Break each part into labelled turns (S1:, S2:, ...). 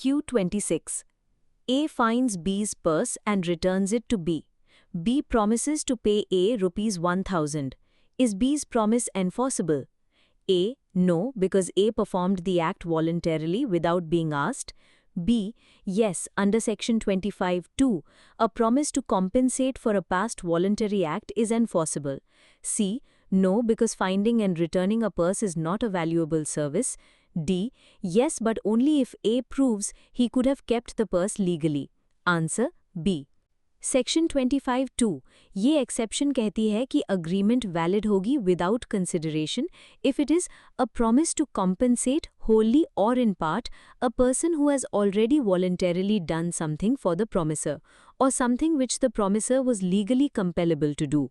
S1: Q26. A finds B's purse and returns it to B. B promises to pay A rupees 1000. Is B's promise enforceable? A. No, because A performed the act voluntarily without being asked. B. Yes, under Section 25(2), a promise to compensate for a past voluntary act is enforceable. C. No, because finding and returning a purse is not a valuable service. D. Yes, but only if A proves he could have kept the purse legally. Answer B. Section 25(2) ये exception कहती है कि agreement valid होगी without consideration if it is a promise to compensate wholly or in part a person who has already voluntarily done something for the promisor or something which the promisor was legally compellable to do.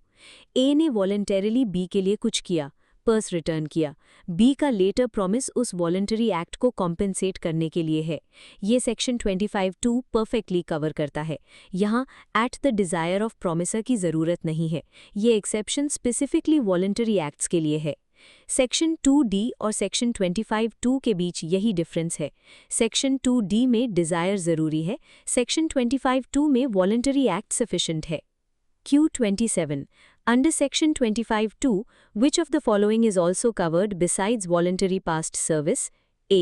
S1: A ने voluntarily B के लिए कुछ किया, purse return किया. B का letter promise उस voluntary act को compensate करने के लिए है. ये सेक्शन 25(2) परफेक्टली कवर करता है. यहाँ eight the desire of promiser की ज़रूरत नहीं है. ये एक्सेप्शन स्पेसिफिकली वॉलंटरी एक्ट्स के लिए है. सेक्शन 2D और सेक्शन 25(2) के बीच यही डिफरेंस है. सेक्शन 2D में डिज़ायर ज़रूरी है, सेक्शन 25(2) में वॉलंटरी एक्ट सफिशिएंट है. Q27. Under Section 25(2), which of the following is also covered besides voluntary past service? A.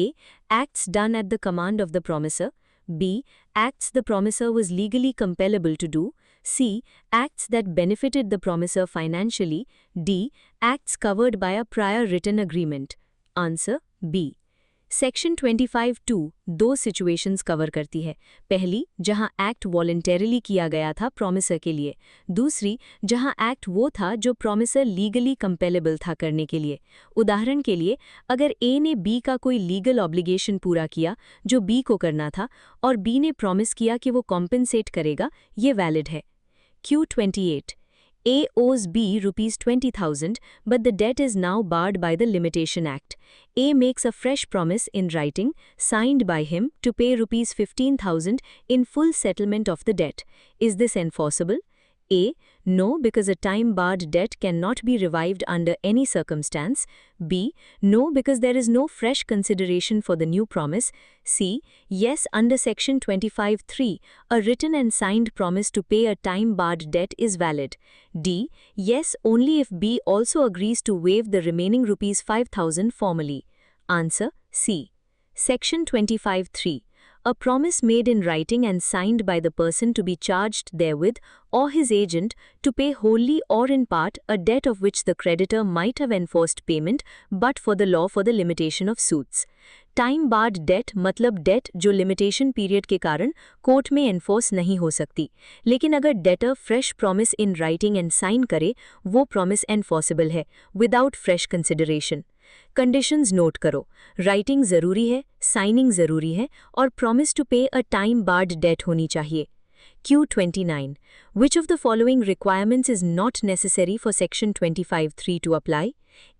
S1: Acts done at the command of the promisor. B. Acts the promisor was legally compellable to do. C. Acts that benefited the promisor financially. D. Acts covered by a prior written agreement. Answer B. Section 25(2) दो situations cover करती है. पहली, जहां act voluntarily किया गया था promiser के लिए. दूसरी, जहां एक्ट वो था जो प्रॉमिसर लीगली कंपेलेबल था करने के लिए. उदाहरण के लिए, अगर ए ने बी का कोई लीगल ऑब्लिगेशन पूरा किया जो बी को करना था और बी ने प्रॉमिस किया कि वो कॉम्पेंसेट करेगा, ये वैलिड है. Q28. A owes B rupees 20,000, but the debt is now barred by the Limitation Act. A makes a fresh promise in writing, signed by him, to pay rupees 15,000 in full settlement of the debt. Is this enforceable? A. No, because a time-barred debt cannot be revived under any circumstance. B. No, because there is no fresh consideration for the new promise. C. Yes, under Section 25(3), a written and signed promise to pay a time-barred debt is valid. D. Yes, only if B also agrees to waive the remaining rupees 5,000 formally. Answer C. Section 25(3). A promise made in writing and signed by the person to be charged therewith or his agent to pay wholly or in part a debt of which the creditor might have enforced payment but for the law for the limitation of suits. Time barred debt मतलब debt जो limitation period के कारण court में enforce नहीं हो सकती. लेकिन अगर debtor fresh promise in writing and sign करे, वो प्रॉमिस एनफोर्सेबल है without fresh consideration. Conditions note करो. राइटिंग ज़रूरी है, साइनिंग ज़रूरी है और प्रॉमिस टू पे अ टाइम बार्ड डेट होनी चाहिए. Q29. Which of the following requirements is not necessary for Section 25(3) to apply?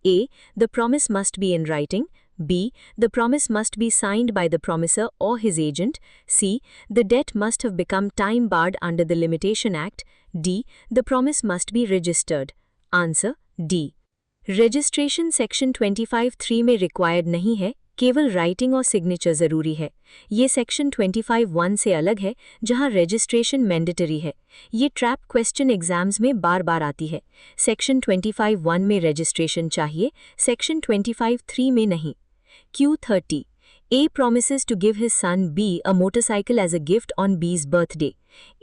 S1: A. The promise must be in writing. B. The promise must be signed by the promisor or his agent. C. The debt must have become time-barred under the Limitation Act. D. The promise must be registered. Answer D. Registration section 25(3) में required नहीं है, केवल writing और signature ज़रूरी है. ये section 25(1) से अलग है, जहां रजिस्ट्रेशन मैंडेटरी है. ये ट्रैप क्वेश्चन एग्जाम्स में बार बार आती है. सेक्शन 25(1) में रजिस्ट्रेशन चाहिए, सेक्शन 25(3) में नहीं. Q30. A promises to give his son B a motorcycle as a gift on B's birthday.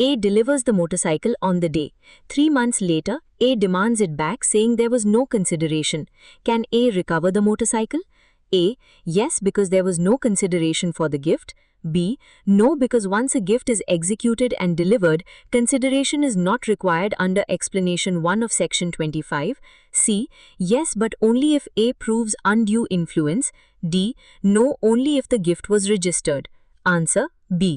S1: A delivers the motorcycle on the day. 3 months later, A demands it back saying there was no consideration. Can A recover the motorcycle? A. Yes, because there was no consideration for the gift. B. No, because once a gift is executed and delivered, consideration is not required under Explanation 1 of Section 25. C. Yes, but only if A proves undue influence. D. No, only if the gift was registered. Answer B.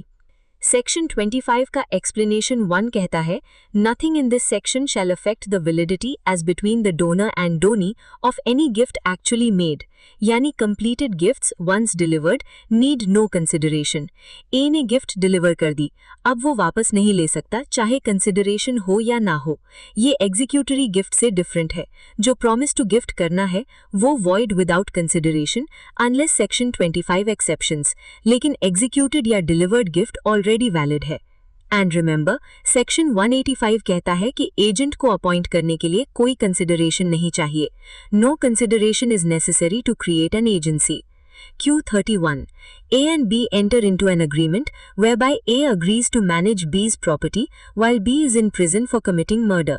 S1: Section 25 का explanation 1 कहता है, nothing in this section shall affect the validity as between the donor and donee of any gift actually made, यानी completed gifts once delivered need no consideration. A ने gift deliver कर दी, अब वो वापस नहीं ले सकता चाहे कंसिडरेशन हो या ना हो। ये एग्जीक्यूटरी गिफ्ट से डिफरेंट है। जो प्रॉमिस टू गिफ्ट करना है वो void without consideration unless section 25 exceptions, लेकिन एग्जीक्यूटेड या डिलीवर्ड गिफ्ट ऑलरेडी वैलिड है। एंड रिमेंबर, सेक्शन 185 कहता है कि एजेंट को अपॉइंट करने के लिए कोई कंसिडरेशन नहीं चाहिए। No consideration is necessary to create an agency. Q31. A and B enter into an agreement whereby A agrees to manage B's property while B is in prison for committing murder,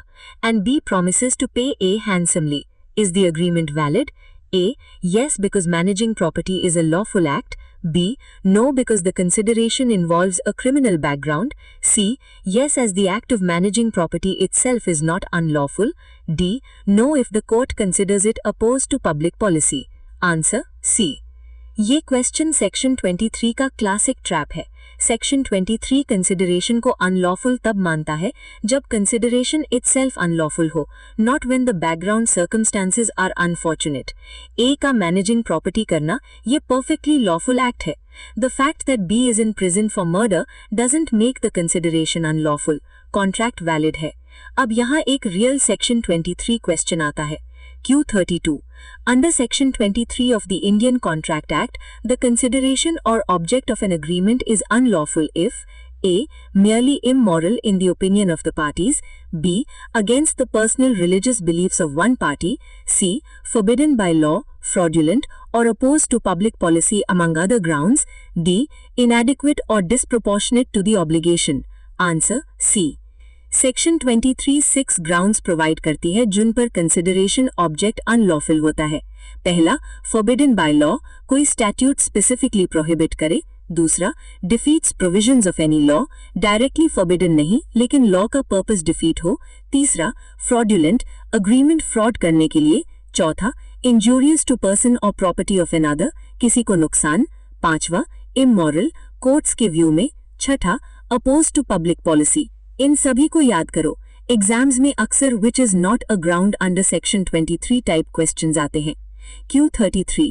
S1: and B promises to pay A handsomely. Is the agreement valid? A. Yes, because managing property is a lawful act. B. No, because the consideration involves a criminal background. C. Yes, as the act of managing property itself is not unlawful. D. No, if the court considers it opposed to public policy. Answer C. ये question section 23 का classic trap है। Section 23 consideration को unlawful तब मानता है जब consideration itself unlawful हो, not when the background circumstances are unfortunate. A का मैनेजिंग प्रॉपर्टी करना ये परफेक्टली लॉफुल एक्ट है। The fact that B is in prison for murder doesn't make the consideration unlawful. Contract valid है। अब यहाँ एक real section 23 question आता है। Q32. Under Section 23 of the Indian Contract Act, the consideration or object of an agreement is unlawful if A. Merely immoral in the opinion of the parties. B. Against the personal religious beliefs of one party. C. Forbidden by law, fraudulent, or opposed to public policy among other grounds. D. Inadequate or disproportionate to the obligation. Answer C. Section 23 6 grounds provide करती है जिन पर consideration object unlawful होता है। पहला, forbidden by law, कोई statute specifically prohibit करे। दूसरा, defeats provisions of any law, directly forbidden नहीं लेकिन लॉ का पर्पस डिफीट हो। तीसरा, फ्रॉडुलेंट, अग्रीमेंट फ्रॉड करने के लिए। चौथा, इंजूरियस टू पर्सन और प्रॉपर्टी ऑफ एन अदर, किसी को नुकसान। पांचवा, इमोरल, कोर्ट्स के व्यू में। छठा, अपोज टू पब्लिक पॉलिसी। इन सभी को याद करो। एग्जाम्स में अक्सर which is not a ground under section 23 type questions आते हैं। Q33.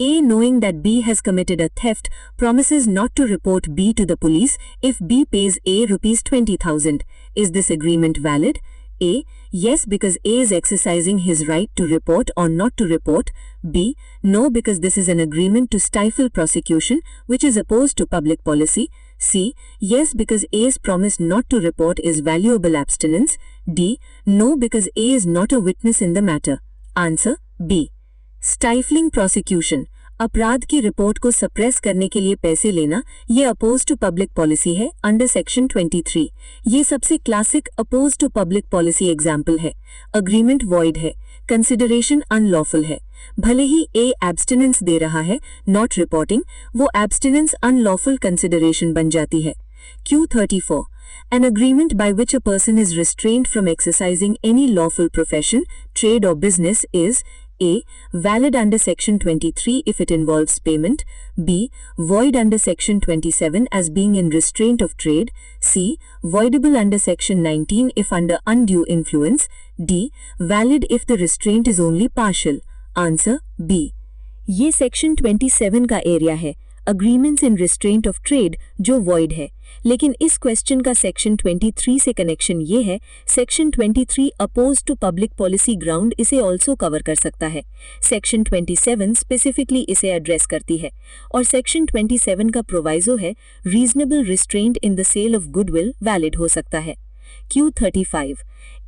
S1: A, knowing that B has committed a theft, promises not to report B to the police if B pays A rupees 20,000. Is this agreement valid? A. Yes, because A is exercising his right to report or not to report. B. No, because this is an agreement to stifle prosecution, which is opposed to public policy. C. Yes, because A's promise not to report is valuable abstinence. D. No, because A is not a witness in the matter. Answer B. Stifling prosecution, अपराध की report को suppress करने के लिए पैसे लेना, ये opposed to public policy है अंडर सेक्शन 23। ये सबसे classic opposed to public policy example है। अग्रीमेंट वॉइड है, कंसिडरेशन अनलॉफुल है। भले ही ए एब्स्टिनेंस दे रहा है, नॉट रिपोर्टिंग, वो एब्स्टिनेंस अनलॉफुल कंसिडरेशन बन जाती है। Q34. An agreement by which a person is restrained from exercising any lawful profession, trade or business is A. Valid under Section 23 if it involves payment. B. Void under Section 27 as being in restraint of trade. C. Voidable under Section 19 if under undue influence. D. Valid if the restraint is only partial. Answer B. ये section 27 का area है, agreements in restraint of trade, जो void है। लेकिन इस question का section 23 से connection ये है, section 23 opposed to public policy ground इसे ऑल्सो कवर कर सकता है। सेक्शन 27 स्पेसिफिकली इसे एड्रेस करती है और सेक्शन 27 का प्रोवाइजो है reasonable restraint in the sale of goodwill valid हो सकता है। Q35.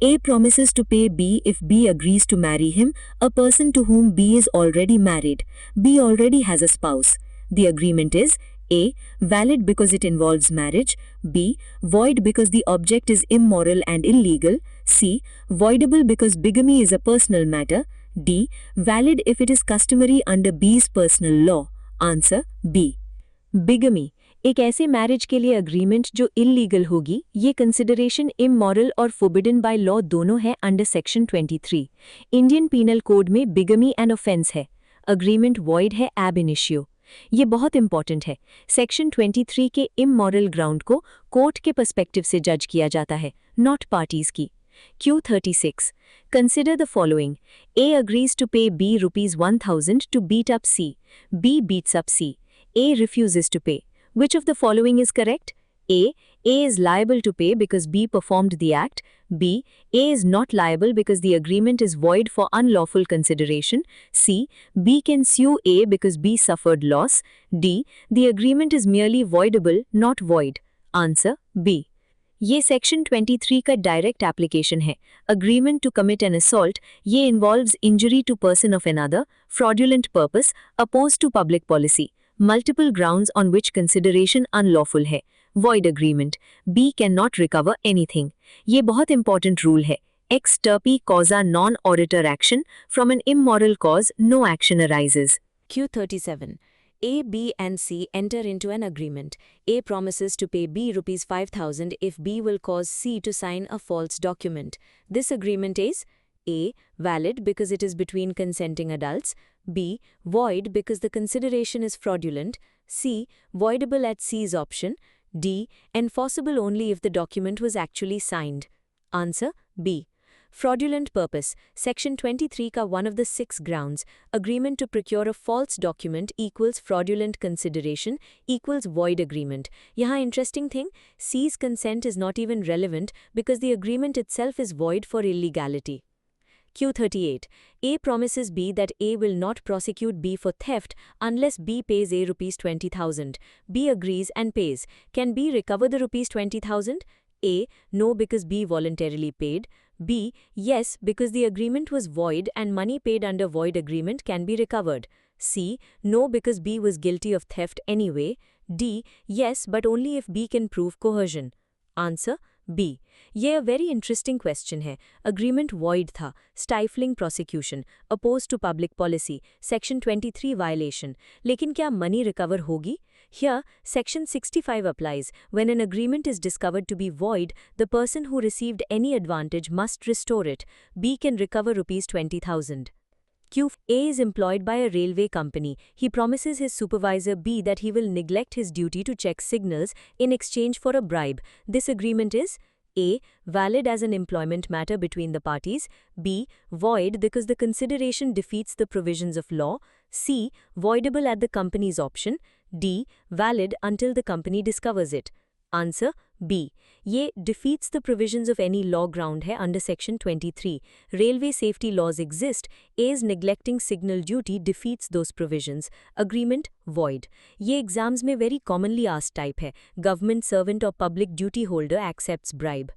S1: A promises to pay B if B agrees to marry him, a person to whom B is already married. B already has a spouse. The agreement is A. Valid because it involves marriage. B. Void because the object is immoral and illegal. C. Voidable because bigamy is a personal matter. D. Valid if it is customary under B's personal law. Answer B. Bigamy एक ऐसे marriage के लिए agreement जो illegal होगी। ये consideration immoral और forbidden by law दोनों है under section 23। Indian penal code में बिगमी एन ऑफेंस है। अग्रीमेंट वॉइड है एब इनिशियो। ये बहुत इंपॉर्टेंट है। सेक्शन 23 के इमोरल ग्राउंड को कोर्ट के पर्सपेक्टिव से जज किया जाता है, नॉट पार्टीज की। Q36. Consider the following. A agrees to pay B rupees 1000 to beat up C. B beats up C. A refuses to pay. Which of the following is correct? A. A is liable to pay because B performed the act. B. A is not liable because the agreement is void for unlawful consideration. C. B can sue A because B suffered loss. D. The agreement is merely voidable, not void. Answer B. ये section 23 का direct application है। Agreement to commit an assault, ये involves injury to person of another, fraudulent purpose, oppose to public policy, multiple grounds on which consideration unlawful है, void agreement, B can not recover anything. ये बहुत important rule है। Ex turpi causa non oritur action, from an immoral cause no action arises. Q37. A, B and C enter into an agreement. A promises to pay B rupees 5000 if B will cause C to sign a false document. This agreement is A. Valid because it is between consenting adults. B. Void because the consideration is fraudulent. C. Voidable at C's option. D. Enforceable only if the document was actually signed. Answer B. Fraudulent purpose. Section 23 का one of the 6 grounds. Agreement to procure a false document equals fraudulent consideration equals void agreement. यहाँ interesting thing, C's consent is not even relevant because the agreement itself is void for illegality. Q38. A promises B that A will not prosecute B for theft unless B pays A rupees 20,000. B agrees and pays. Can B recover the rupees 20,000? A. No because B voluntarily paid. B. Yes because the agreement was void and money paid under void agreement can be recovered. C. No because B was guilty of theft anyway. D. Yes but only if B can prove coercion. Answer B. ये a very interesting question है। Agreement void था, stifling prosecution, opposed to public policy, Section 23 violation. लेकिन क्या money recover होगी? Here, Section 65 applies. When an agreement is discovered to be void, the person who received any advantage must restore it. B can recover rupees 20,000. Q. A is employed by a railway company. He promises his supervisor B that he will neglect his duty to check signals in exchange for a bribe. This agreement is A. Valid as an employment matter between the parties. B. Void because the consideration defeats the provisions of law. C. Voidable at the company's option. D. Valid until the company discovers it. Answer B. ये defeats the provisions of any law ground है under Section 23. Railway safety laws exist. A's neglecting signal duty defeats those provisions. Agreement void. ये exams में very commonly asked type है. Government servant or public duty holder accepts bribe.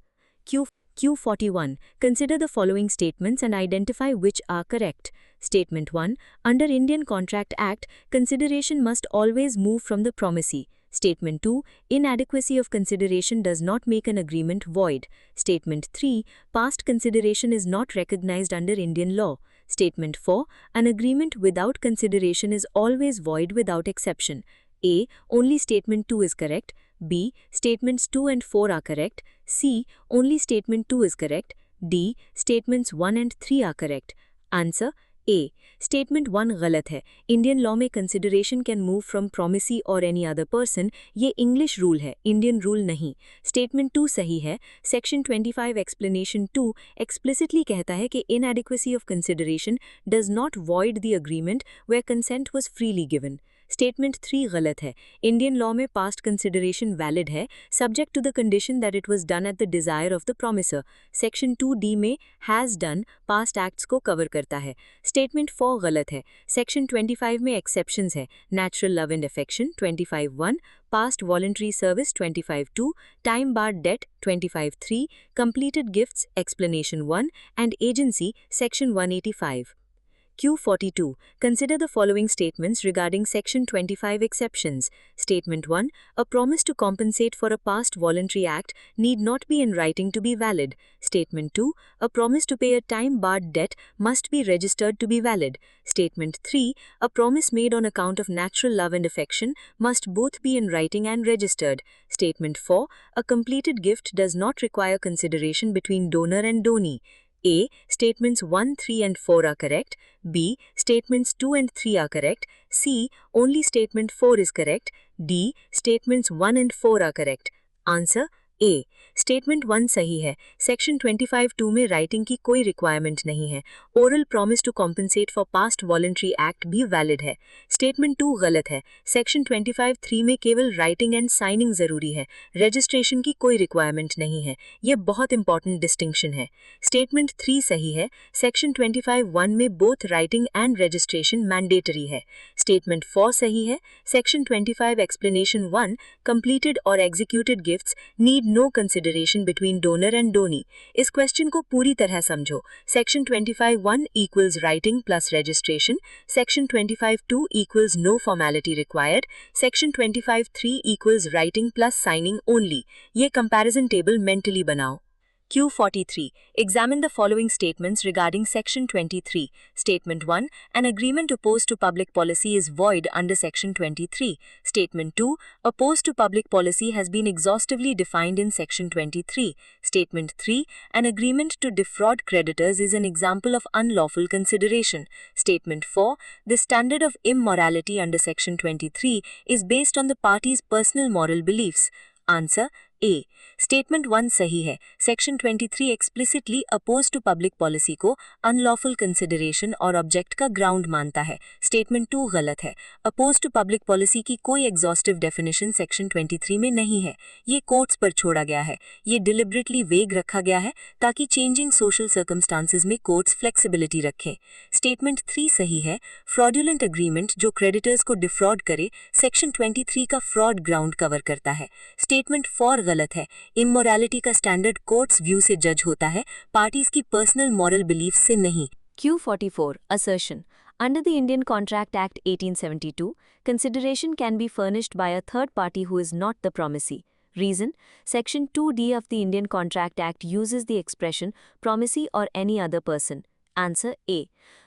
S1: Q41. Consider the following statements and identify which are correct. Statement 1. Under Indian Contract Act, consideration must always move from the promisee. Statement 2. Inadequacy of consideration does not make an agreement void. Statement 3. Past consideration is not recognized under Indian law. Statement 4. An agreement without consideration is always void without exception. A. Only statement 2 is correct. B. Statements 2 and 4 are correct. C. Only statement 2 is correct. D. Statements 1 and 3 are correct. Answer A. Statement 1 गलत है। Indian law में consideration can move from promisee और any other person, ये English rule है, Indian rule नहीं। Statement 2 सही है। Section 25 explanation 2 explicitly कहता है कि inadequacy of consideration does not void the agreement where consent was freely given. Statement 3 गलत है। इंडियन लॉ में पास्ट कंसिडरेशन वैलिड है, subject to the condition that it was done at the desire of the promisor. Section 2D में has done past acts को cover करता है। Statement 4 गलत है। सेक्शन 25 में एक्सेप्शंस है। Natural love and affection 25(1), past voluntary service 25(2), time barred debt 25(3), completed gifts explanation 1 and agency section 185। Q42. Consider the following statements regarding Section 25 exceptions. Statement 1. A promise to compensate for a past voluntary act need not be in writing to be valid. Statement 2. A promise to pay a time-barred debt must be registered to be valid. Statement 3. A promise made on account of natural love and affection must both be in writing and registered. Statement 4. A completed gift does not require consideration between donor and donee. A. Statements 1, 3 and 4 are correct. B. Statements 2 and 3 are correct. C. Only statement 4 is correct. D. Statements 1 and 4 are correct. Answer A. Statement 1 सही है। Section 25(2) में writing की कोई requirement नहीं है। Oral promise to compensate for past voluntary act भी valid है। Statement 2 गलत है। सेक्शन 25(3) में केवल राइटिंग एंड साइनिंग जरूरी है। रजिस्ट्रेशन की कोई रिक्वायरमेंट नहीं है। ये बहुत इंपॉर्टेंट डिस्टिंक्शन है। स्टेटमेंट 3 सही है। सेक्शन 25(1) में both writing and registration mandatory है। स्टेटमेंट 4 सही है। सेक्शन 25 एक्सप्लेनेशन 1 कंप्लीटेड और executed gifts need no consideration between donor and donee. इस क्वेश्चन को पूरी तरह समझो। Section 25(1) equals writing plus registration. Section 25(2) equals no formality required. Section 25(3) equals writing plus signing only. ये कंपैरिजन टेबल मेंटली बनाओ। Q43. Examine the following statements regarding Section 23. Statement 1. An agreement opposed to public policy is void under Section 23. Statement 2. Opposed to public policy has been exhaustively defined in Section 23. Statement 3. An agreement to defraud creditors is an example of unlawful consideration. Statement 4. The standard of immorality under Section 23 is based on the party's personal moral beliefs. Answer A. Statement 1 सही है। Section 23 explicitly opposed to public policy को unlawful consideration और object का ground मानता है। Statement 2 गलत है। Oppose to public policy की कोई एग्जॉस्टिव डेफिनेशन सेक्शन 23 में नहीं है। ये कोर्ट्स पर छोड़ा गया है। ये डिलिबरेटली वेग रखा गया है ताकि चेंजिंग सोशल सर्कमस्टांसेस में कोर्ट्स फ्लेक्सिबिलिटी रखें। स्टेटमेंट 3 सही है। फ्रॉडुलेंट एग्रीमेंट जो क्रेडिटर्स को डिफ्रॉड करे सेक्शन 23 का फ्रॉड ग्राउंड कवर करता है। स्टेटमेंट 4 गलत है। इमोरैलिटी का स्टैंडर्ड कोर्ट्स व्यू से जज होता है, पार्टीज की पर्सनल मॉरल बिलीफ से नहीं।
S2: Q44 Assertion. Under the Indian Contract Act 1872, consideration can be furnished by a third party who is not the promisee. Reason: Section 2D of the Indian Contract Act uses the expression promisee or any other person. Answer A.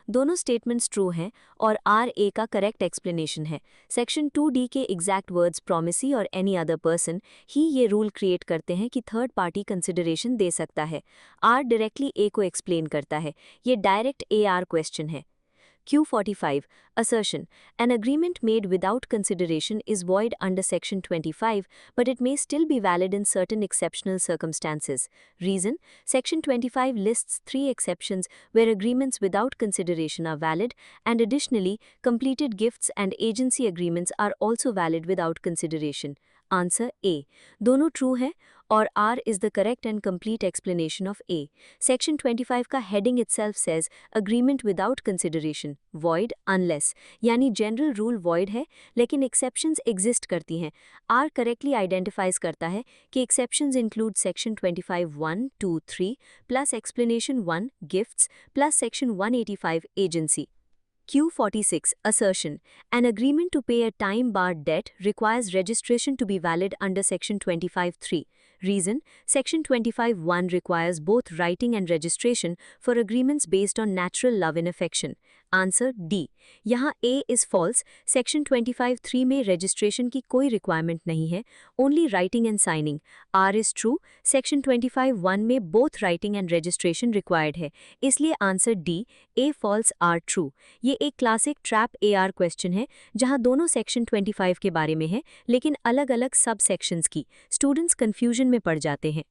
S2: दोनों statements true हैं और R A का correct explanation है। Section 2D के exact words promisee और any other person ही ये rule create करते हैं कि थर्ड पार्टी कंसिडरेशन दे सकता है। आर डायरेक्टली ए को एक्सप्लेन करता है। ये डायरेक्ट ए आर क्वेश्चन है। Q45 Assertion. An agreement made without consideration is void under Section 25, but it may still be valid in certain exceptional circumstances. Reason: Section 25 lists 3 exceptions where agreements without consideration are valid, and additionally, completed gifts and agency agreements are also valid without consideration. Answer A. दोनों true है और R is the correct and complete explanation of A. Section 25 का heading itself says agreement without consideration, void unless, यानी general rule void है लेकिन exceptions exist करती हैं। R correctly identifies करता है कि exceptions include Section 25(1), 2, 3 plus explanation 1 gifts plus Section 185 agency. Q46 Assertion. An agreement to pay a time-barred debt requires registration to be valid under Section 25(3). Reason: Section 25(1) requires both writing and registration for agreements based on natural love and affection. Answer D. यहाँ A is false. Section 25(3) में registration की कोई requirement नहीं है, only writing and signing. R is true. Section 25(1) में both writing and registration required है, इसलिए answer D, A false R true. ये एक क्लासिक ट्रैप AR क्वेश्चन है जहां दोनों सेक्शन 25 के बारे में है लेकिन अलग-अलग सब सेक्शंस की। स्टूडेंट्स कंफ्यूजन में पड़ जाते हैं।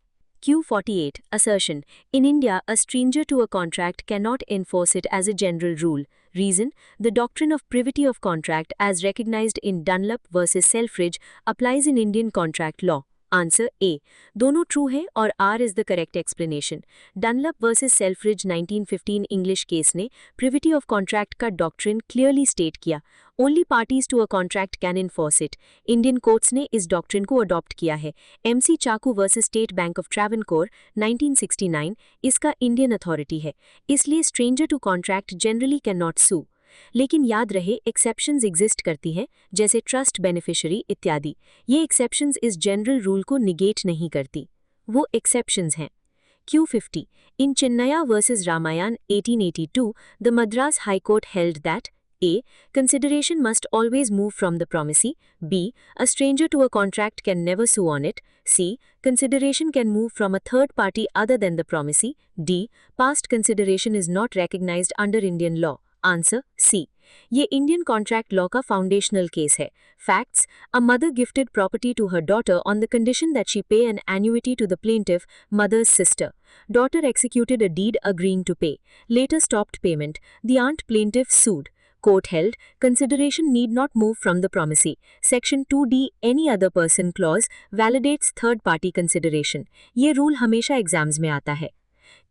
S2: Q48 Assertion. In India, a stranger to a contract cannot enforce it as a general rule. Reason: The doctrine of privity of contract as recognized in Dunlop versus Selfridge applies in Indian contract law. Answer A. दोनों true है और R is the correct explanation. Dunlop versus Selfridge 1915 English case ने privity of contract का doctrine clearly state किया। Only parties to a contract can enforce it. Indian courts ने इस doctrine को adopt किया है। MC Chacko versus State Bank of Travancore 1969 इसका Indian authority है, इसलिए stranger to contract generally can not sue. लेकिन याद रहे एक्सेप्शंस एग्जिस्ट करती हैं जैसे ट्रस्ट बेनिफिशियरी इत्यादि। ये एक्सेप्शंस इस जनरल रूल को निगेट नहीं करती, वो एक्सेप्शंस हैं। Q50 In Chinnaya versus Ramayan 1882, the Madras High Court held that A. Consideration must always move from the promisee. B. A stranger to a contract can never sue on it. C. Consideration can move from a third party other than the promisee. D. Past consideration is not recognized under Indian law. Answer C. ये Indian contract law का foundational case है. Facts: a mother gifted property to her daughter on the condition that she pay an annuity to the plaintiff, mother's sister. Daughter executed a deed agreeing to pay. Later stopped payment. The aunt plaintiff sued. Court held, consideration need not move from the promisee. Section 2D any other person clause validates third party consideration. ये rule हमेशा exams में आता है.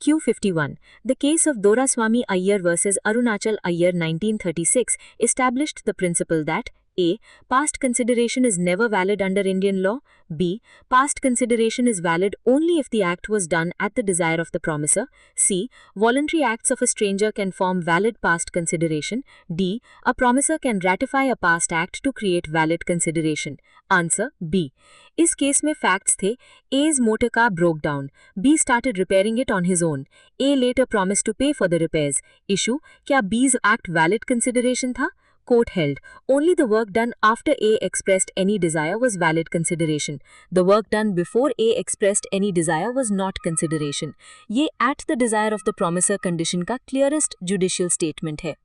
S2: Q51. The case of Doraswamy Iyer versus Arunachal Iyer 1936 established the principle that A. Past consideration is never valid under Indian law. B. Past consideration is valid only if the act was done at the desire of the promiser. C. Voluntary acts of a stranger can form valid past consideration. D. A promiser can ratify a past act to create valid consideration. Answer B. इस case में facts थे: A's motor car broke down. B started repairing it on his own. A later promised to pay for the repairs. Issue: क्या B's act valid consideration था? Court held, only the work done after A expressed any desire was valid consideration. The work done before A expressed any desire was not consideration. ये at the desire of the promiser condition का clearest judicial statement है.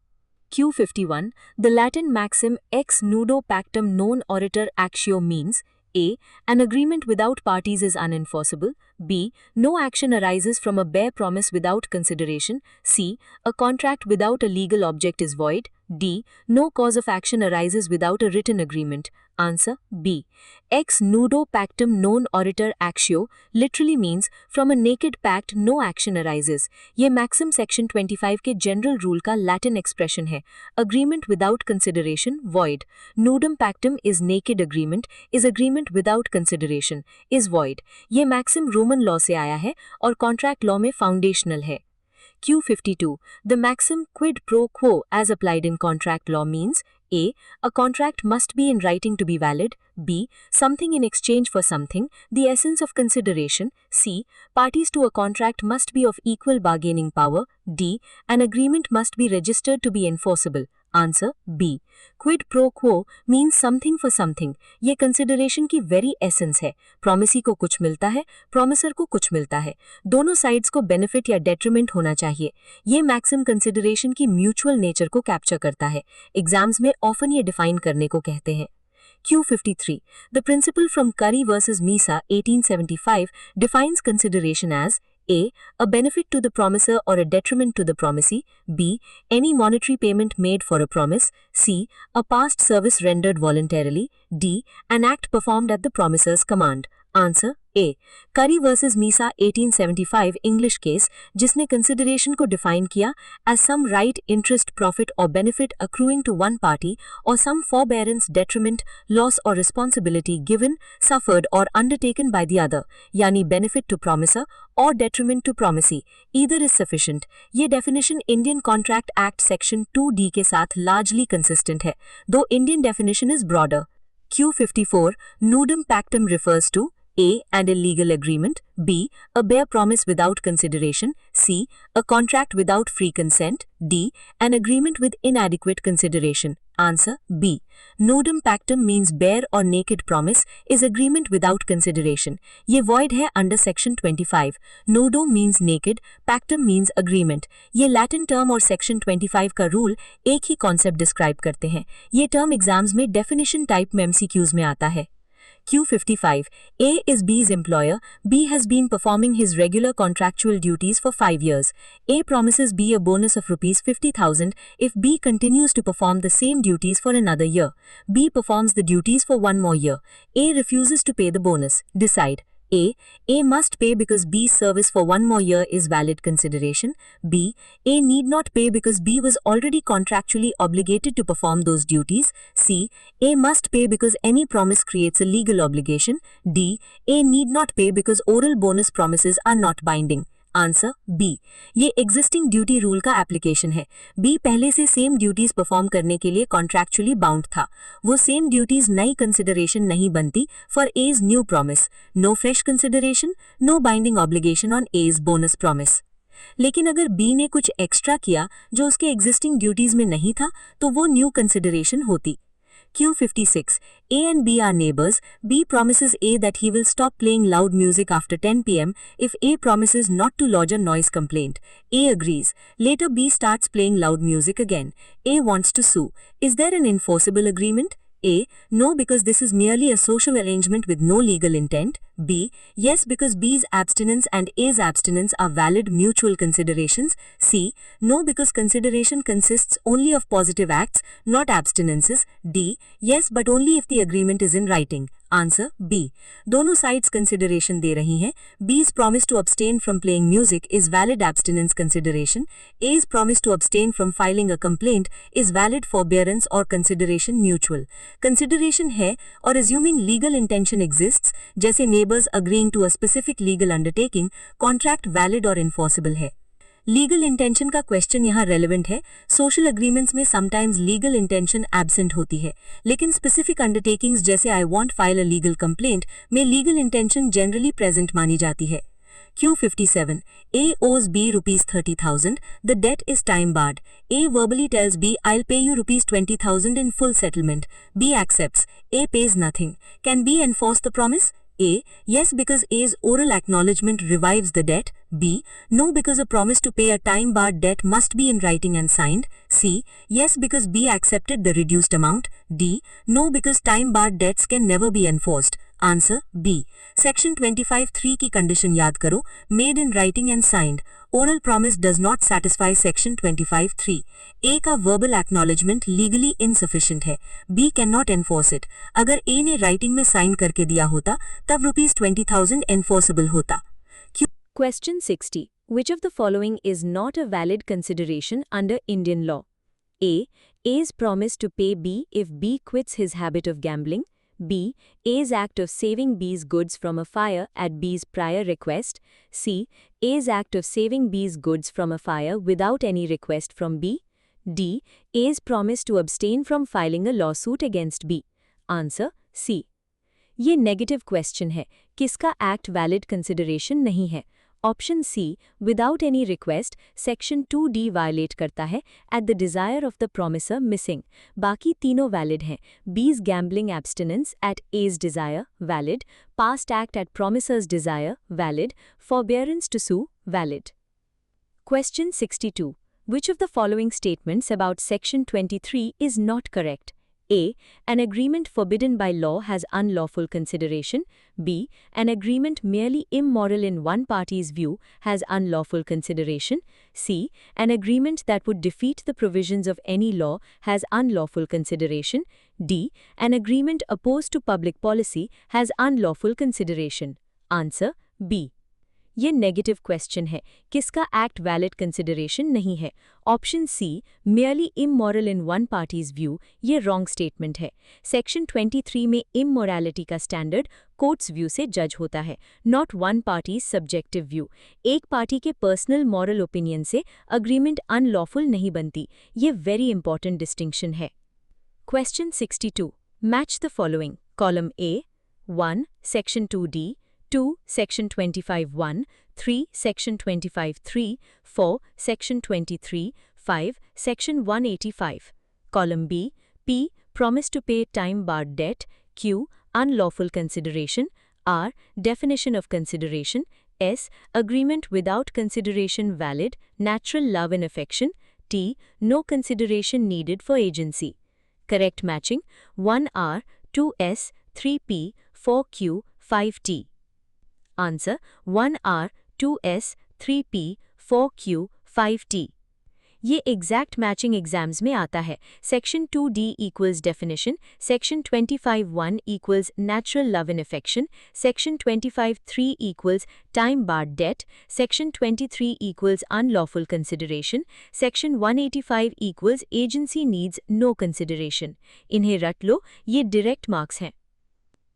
S2: Q51. The Latin maxim ex nudo pactum non oritur actio means: A. An agreement without parties is unenforceable. B. No action arises from a bare promise without consideration. C. A contract without a legal object is void. D. No cause of action arises without a written agreement. Answer B. Ex nudo pactum non oritur actio literally means from a naked pact no action arises. ये maxim section 25 के general rule का Latin expression है. Agreement without consideration void. Nudum pactum is naked agreement, is agreement without consideration, is void. ये maxim Roman law से आया है और contract law में foundational है. Q52. The maxim quid pro quo as applied in contract law means: A. A contract must be in writing to be valid. B. Something in exchange for something, the essence of consideration. C. Parties to a contract must be of equal bargaining power. D. An agreement must be registered to be enforceable. Answer B. Quid pro quo means something for something. ये consideration की very essence है. Promisee को कुछ मिलता है, promiser को कुछ मिलता है. दोनों sides को benefit या detriment होना चाहिए. ये maxim consideration की mutual nature को capture करता है. Exams में often ये define करने को कहते हैं. Q53. The principle from Curry versus Misa 1875 defines consideration as: A. A benefit to the promiser or a detriment to the promisee. B. Any monetary payment made for a promise. C. A past service rendered voluntarily. D. An act performed at the promiser's command. Answer A. Curry versus Misa 1875 English case जिसने consideration को define किया as some right, interest, profit or benefit accruing to one party or some forbearance, detriment, loss or responsibility given, suffered or undertaken by the other, यानी benefit to promiser or detriment to promisee. Either is sufficient. ये definition Indian Contract Act Section 2D के साथ largely consistent है, though Indian definition is broader. Q54. Nudum pactum refers to: A. An illegal agreement. B. A bare promise without consideration. C. A contract without free consent. D. An agreement with inadequate consideration. Answer B. Nudum pactum means bare or naked promise, is agreement without consideration. ये void है under section 25. Nudo means naked, pactum means agreement. ये Latin term और section 25 का rule एक ही concept describe करते हैं. ये term exams में definition type में MCQs में आता है. Q55. A is B's employer. B has been performing his regular contractual duties for 5 years. A promises B a bonus of rupees 50,000 if B continues to perform the same duties for another year. B performs the duties for 1 more year. A refuses to pay the bonus. Decide. A must pay because B's service for 1 more year is valid consideration. B. A need not pay because B was already contractually obligated to perform those duties. C. A must pay because any promise creates a legal obligation. D. A need not pay because oral bonus promises are not binding. Answer B. ये existing duty rule का application है. B पहले से same duties perform करने के लिए contractually bound था. वो सेम ड्यूटीज नई कंसिडरेशन नहीं बनती for as new promise. No fresh consideration, no binding obligation on as bonus promise.
S1: लेकिन अगर बी ने कुछ एक्स्ट्रा किया जो उसके एग्जिस्टिंग ड्यूटीज में नहीं था तो वो न्यू कंसिडरेशन होती। Q56. A and B are neighbors. B promises A that he will stop playing loud music after 10 p.m. if A promises not to lodge a noise complaint. A agrees. Later B starts playing loud music again. A wants to sue. Is there an enforceable agreement? A. No, because this is merely a social arrangement with no legal intent. B. Yes, because B's abstinence and A's abstinence are valid mutual considerations. C. No, because consideration consists only of positive acts, not abstinences. D. Yes, but only if the agreement is in writing. Answer B. दोनों sides consideration दे रही हैं. B's promise to abstain from playing music is valid abstinence consideration. A's promise to abstain from filing a complaint is valid forbearance or consideration mutual. Consideration है और assuming legal intention exists, जैसे neighbors agreeing to a specific legal undertaking, contract valid और enforceable है. Legal intention का question यहाँ relevant है। Social agreements में sometimes legal intention absent होती है, लेकिन स्पेसिफिक अंडरटेकिंग्स जैसे I want file a legal complaint में लीगल इंटेंशन जनरली प्रेजेंट मानी जाती है। Q57. A owes B ₹30,000. The debt is time barred. A verbally tells B, I'll pay you ₹20,000 in full settlement. B accepts. A pays nothing. Can B enforce the promise? A. Yes, because A's oral acknowledgement revives the debt. B. No, because a promise to pay a time-barred debt must be in writing and signed. C. Yes, because B accepted the reduced amount. D. No, because time-barred debts can never be enforced. Answer B. Section 25(3) की condition याद करो. Made in writing and signed. Oral promise does not satisfy Section 25(3). A का verbal acknowledgement legally insufficient है. B cannot enforce it. अगर A ने writing में sign करके दिया होता तब ₹20,000 enforceable होता.
S2: Question 60. Which of the following is not a valid consideration under Indian law? A. A's promise to pay B if B quits his habit of gambling. B. A's act of saving B's goods from a fire at B's prior request. C. A's act of saving B's goods from a fire without any request from B. D. A's promise to abstain from filing a lawsuit against B. Answer C. ये negative question है, किसका act valid consideration नहीं है। Option C without any request section 2D violate करता है at the desire of the promisor missing. बाकी तीनों valid हैं। B's gambling abstinence at A's desire valid, past act at promisor's desire valid, forbearance to sue valid. Question 62. Which of the following statements about Section 23 is not correct? A. An agreement forbidden by law has unlawful consideration. B. An agreement merely immoral in one party's view has unlawful consideration. C. An agreement that would defeat the provisions of any law has unlawful consideration. D. An agreement opposed to public policy has unlawful consideration. Answer B. ये negative question है, किसका act valid consideration नहीं है। Option C merely immoral in one party's view, ये wrong statement है। Section 23 में इमोरैलिटी का standard courts view से जज होता है, not one party subjective view. एक पार्टी के पर्सनल मॉरल ओपिनियन से अग्रीमेंट अनलॉफुल नहीं बनती, ये वेरी इंपॉर्टेंट डिस्टिंक्शन है। Question 62. Match the following. Column A 1 section 2D, 2 Section 25(1), 3 Section 25(3), 4 Section 23, 5 Section 185. Column B, P. Promise to pay time-barred debt. Q. Unlawful consideration. R. Definition of consideration. S. Agreement without consideration valid. Natural love and affection. T. No consideration needed for agency. Correct matching 1R, 2S, 3P, 4Q, 5T. Answer 1R, 2S, 3P, 4Q, 5T. ये exact matching exams में आता है। Section 2D equals definition, section 25(1) equals natural love and affection, section 25(3) equals time barred debt, section 23 equals unlawful consideration, section 185 equals agency needs no consideration. इन्हें रट लो, ये direct marks हैं।